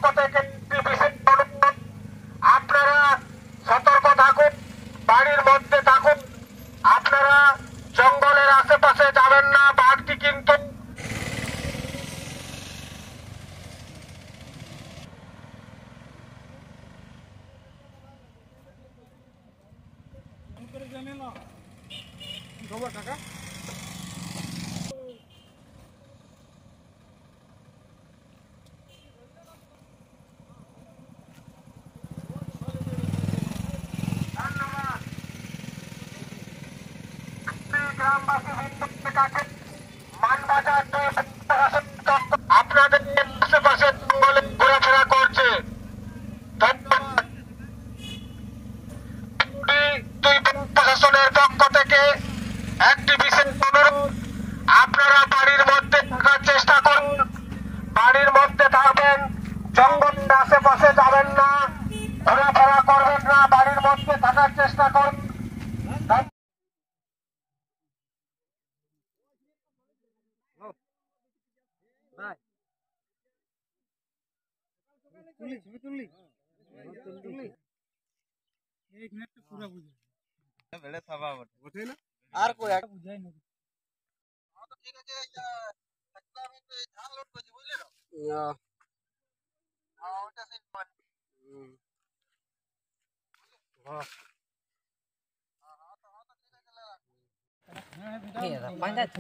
পক্ষ থেকে বিশেষ অনুরোধ, আপনারা সতর্ক থাকুন, বাড়ির মধ্যে থাকুন। আপনারা জঙ্গলের আশেপাশে যাবেন না। বাঘটি কিন্তু টাকা গ্রামবাসী বিদ্যুতের কাছে মানবাজার আপনাদের আশেপাশে জঙ্গলে ঘোরাফেরা করছে। ধন্যবাদ। দুই প্রশাসনের পক্ষ থেকে একটি বিশেষ অনুরোধ, আপনারা বাড়ির মধ্যে থাকার চেষ্টা করুন। বাড়ির মধ্যে থাকবেন, জঙ্গলের আশেপাশে যাবেন না, ঘোরাফেরা করবেন না, বাড়ির মধ্যে থাকার চেষ্টা করুন। আর কই বুঝাই না ঠিক আছে, আমি তো ধান লোড করছি, বুঝলে না? ওটা সেই पंचायत